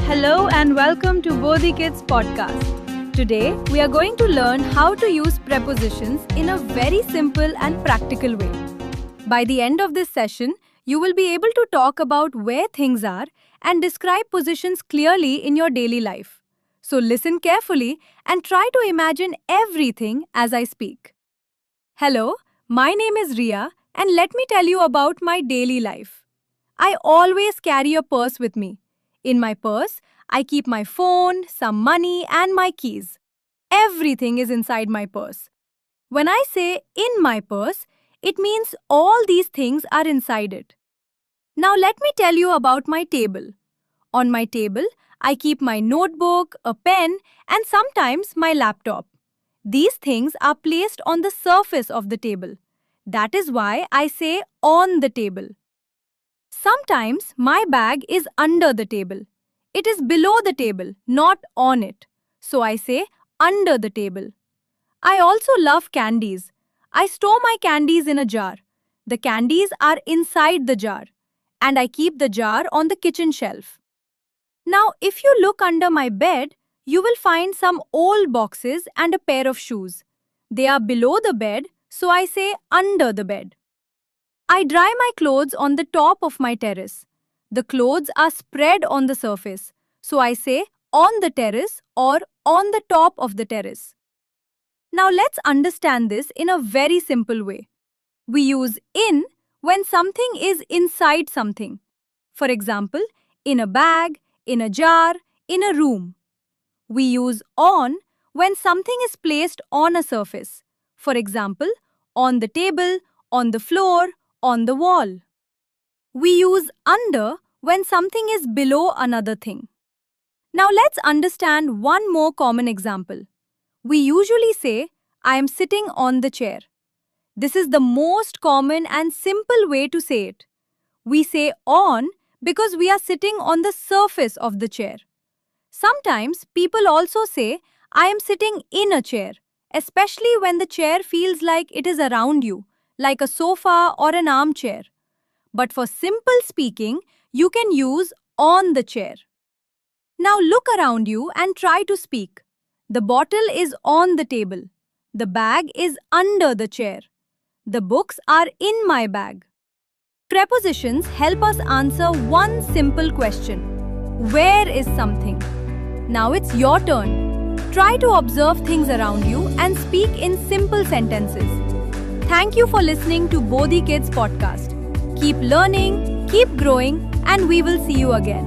Hello and welcome to Bodhi Kids podcast. Today we are going to learn how to use prepositions in a very simple and practical way. By the end of this session, you will be able to talk about where things are and describe positions clearly in your daily life. So listen carefully and try to imagine everything as I speak. Hello, my name is Ria and let me tell you about my daily life. I always carry a purse with me. In my purse, I keep my phone, some money, and my keys. Everything is inside my purse. When I say in my purse, it means all these things are inside it. Now let me tell you about my table. On my table, I keep my notebook, a pen, and sometimes my laptop. These things are placed on the surface of the table. That is why I say on the table. Sometimes my bag is under the table. It is below the table, not on it. So I say under the table. I also love candies. I store my candies in a jar. The candies are inside the jar. And I keep the jar on the kitchen shelf. Now, if you look under my bed, you will find some old boxes and a pair of shoes. They are below the bed, so I say under the bed. I dry my clothes on the top of my terrace. The clothes are spread on the surface, so I say on the terrace or on the top of the terrace. Now let's understand this in a very simple way. We use in when something is inside something. For example, in a bag, in a jar, in a room. We use on when something is placed on a surface. For example, on the table, on the floor, on the wall. We use under when something is below another thing. Now let's understand one more common example. We usually say, I am sitting on the chair. This is the most common and simple way to say it. We say on because we are sitting on the surface of the chair. Sometimes people also say, I am sitting in a chair, especially when the chair feels like it is around you, like a sofa or an armchair. But for simple speaking, you can use on the chair. Now look around you and try to speak. The bottle is on the table. The bag is under the chair. The books are in my bag. Prepositions help us answer one simple question. Where is something? Now it's your turn. Try to observe things around you and speak in simple sentences. Thank you for listening to Bodhi Kids podcast. Keep learning, keep growing, and we will see you again.